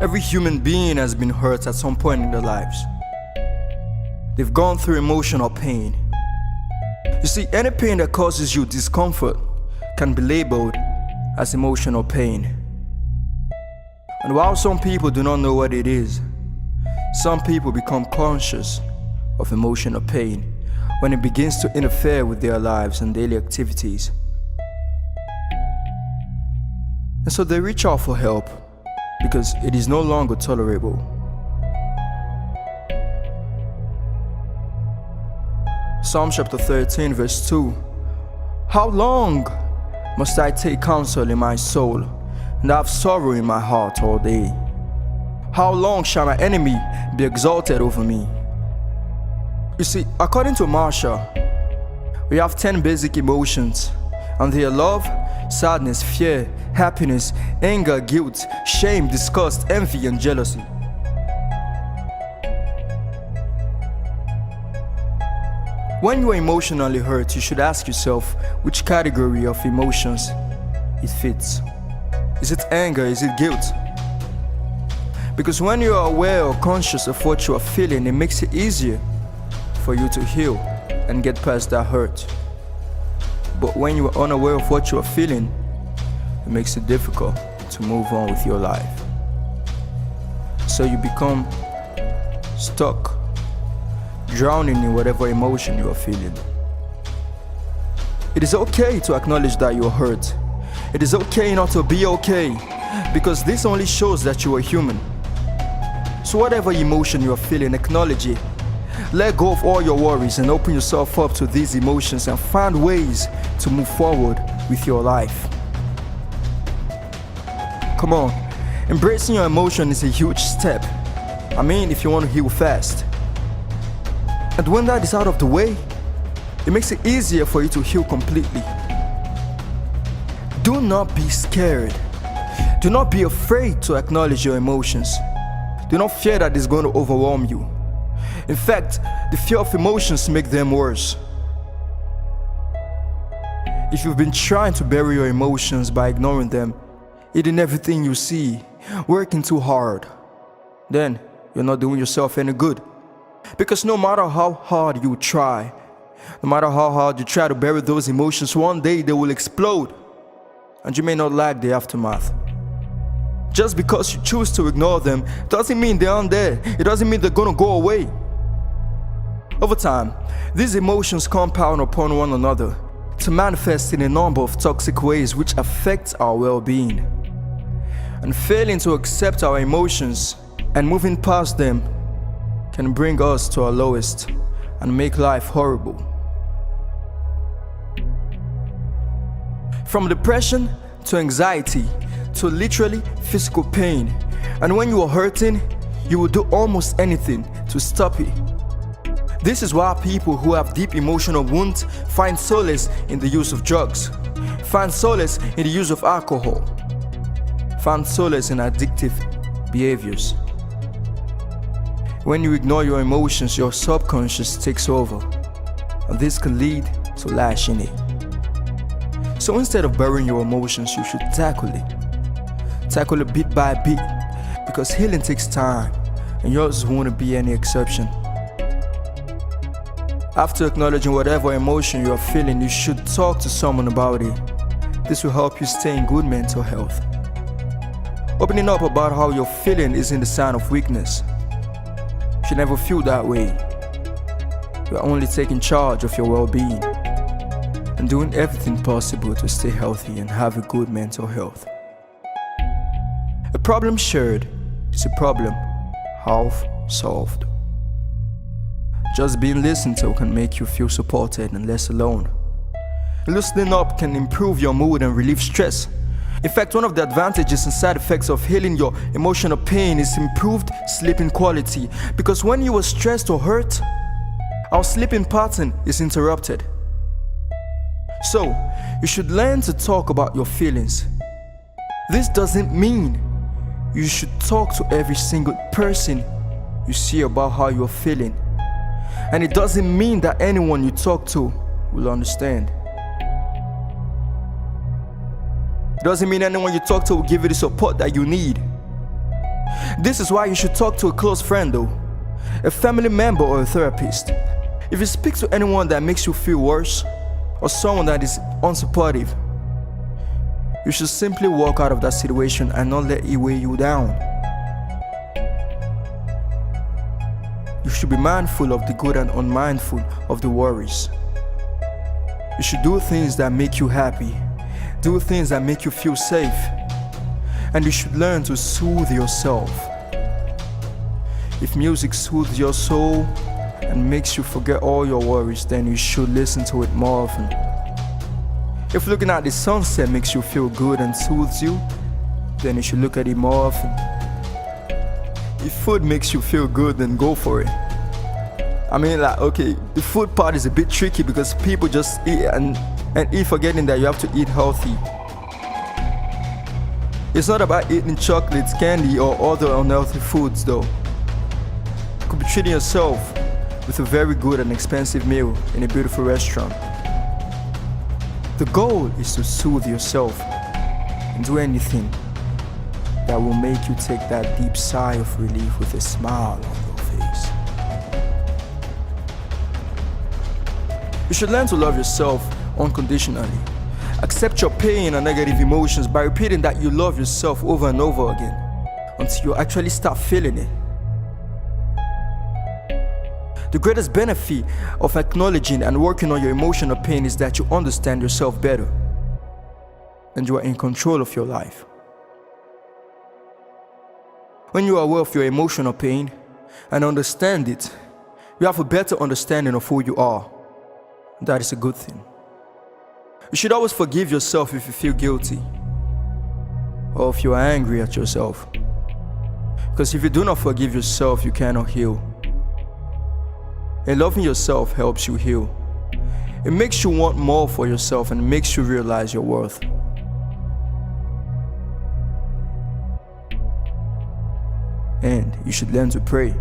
Every human being has been hurt at some point in their lives. They've gone through emotional pain. You see, any pain that causes you discomfort can be labeled as emotional pain. And while some people do not know what it is, some people become conscious of emotional pain when it begins to interfere with their lives and daily activities. And so they reach out for help because it is no longer tolerable. Psalm chapter 13 verse 2. How long must I take counsel in my soul and have sorrow in my heart all day? How long shall my enemy be exalted over me? You see, according to Marshall, we have 10 basic emotions, and they are love, sadness, fear, happiness, anger, guilt, shame, disgust, envy, and jealousy. When you are emotionally hurt, you should ask yourself which category of emotions it fits. Is it anger? Is it guilt? Because when you are aware or conscious of what you are feeling, it makes it easier for you to heal and get past that hurt. But when you are unaware of what you are feeling, it makes it difficult to move on with your life. So you become stuck, drowning in whatever emotion you are feeling. It is okay to acknowledge that you are hurt. It is okay not to be okay, because this only shows that you are human. So whatever emotion you are feeling, acknowledge it. Let go of all your worries and open yourself up to these emotions and find ways to move forward with your life. Come on, embracing your emotion is a huge step. I mean, if you want to heal fast. And when that is out of the way, it makes it easier for you to heal completely. Do not be scared. Do not be afraid to acknowledge your emotions. Do not fear that it's going to overwhelm you. In fact, the fear of emotions makes them worse. If you've been trying to bury your emotions by ignoring them, eating everything you see, working too hard, then you're not doing yourself any good. Because no matter how hard you try, no matter how hard you try to bury those emotions, one day they will explode, and you may not like the aftermath. Just because you choose to ignore them doesn't mean they aren't there. It doesn't mean they're gonna go away. Over time, these emotions compound upon one another to manifest in a number of toxic ways which affect our well-being. And failing to accept our emotions and moving past them can bring us to our lowest and make life horrible. From depression to anxiety to literally physical pain. And when you are hurting, you will do almost anything to stop it. This is why people who have deep emotional wounds find solace in the use of drugs, find solace in the use of alcohol, find solace in addictive behaviors. When you ignore your emotions, your subconscious takes over, and this can lead to lashing it. So instead of burying your emotions, you should tackle it. Tackle it bit by bit, because healing takes time, and yours won't be any exception. After acknowledging whatever emotion you are feeling, you should talk to someone about it. This will help you stay in good mental health. Opening up about how you're feeling isn't a sign of weakness. You should never feel that way. You are only taking charge of your well-being and doing everything possible to stay healthy and have a good mental health. A problem shared is a problem half solved. Just being listened to can make you feel supported and less alone. Loosening up can improve your mood and relieve stress. In fact, one of the advantages and side effects of healing your emotional pain is improved sleeping quality. Because when you are stressed or hurt, our sleeping pattern is interrupted. So, you should learn to talk about your feelings. This doesn't mean you should talk to every single person you see about how you're feeling. And it doesn't mean that anyone you talk to will understand. It doesn't mean anyone you talk to will give you the support that you need. This is why you should talk to a close friend though, a family member or a therapist. If you speak to anyone that makes you feel worse, or someone that is unsupportive, you should simply walk out of that situation and not let it weigh you down. You should be mindful of the good and unmindful of the worries. You should do things that make you happy, do things that make you feel safe, and you should learn to soothe yourself. If music soothes your soul and makes you forget all your worries, then you should listen to it more often. If looking at the sunset makes you feel good and soothes you, then you should look at it more often. If food makes you feel good, then go for it. I mean, like, okay, the food part is a bit tricky because people just eat and eat forgetting that you have to eat healthy. It's not about eating chocolates, candy, or other unhealthy foods though. You could be treating yourself with a very good and expensive meal in a beautiful restaurant. The goal is to soothe yourself and do anything that will make you take that deep sigh of relief with a smile on your face. You should learn to love yourself unconditionally. Accept your pain and negative emotions by repeating that you love yourself over and over again until you actually start feeling it. The greatest benefit of acknowledging and working on your emotional pain is that you understand yourself better and you are in control of your life. When you are aware of your emotional pain and understand it, you have a better understanding of who you are. That is a good thing. You should always forgive yourself if you feel guilty or if you are angry at yourself. Because if you do not forgive yourself, you cannot heal. And loving yourself helps you heal. It makes you want more for yourself and makes you realize your worth. And you should learn to pray.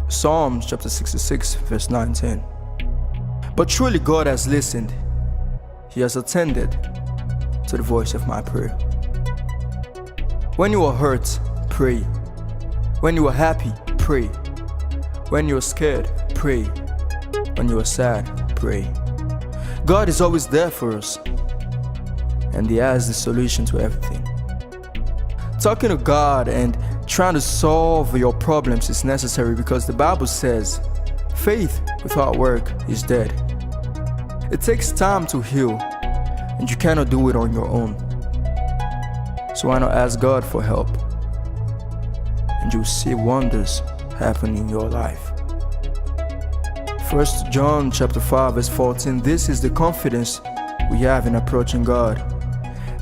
Psalms chapter 66 verse 9-10. But truly God has listened. He has attended to the voice of my prayer. When you are hurt, pray. When you are happy, pray. When you are scared, pray. When you are sad, pray. God is always there for us, and He has the solution to everything. Talking to God and trying to solve your problems is necessary because the Bible says, faith without work is dead. It takes time to heal, and you cannot do it on your own. So why not ask God for help? And you'll see wonders happen in your life. 1 John chapter 5 verse 14. This is the confidence we have in approaching God,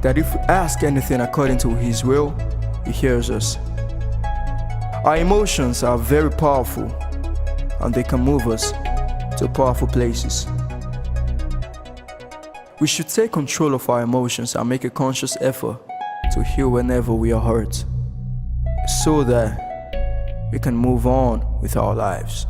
that if we ask anything according to His will, He hears us. Our emotions are very powerful, and they can move us to powerful places. We should take control of our emotions and make a conscious effort to heal whenever we are hurt, so that we can move on with our lives.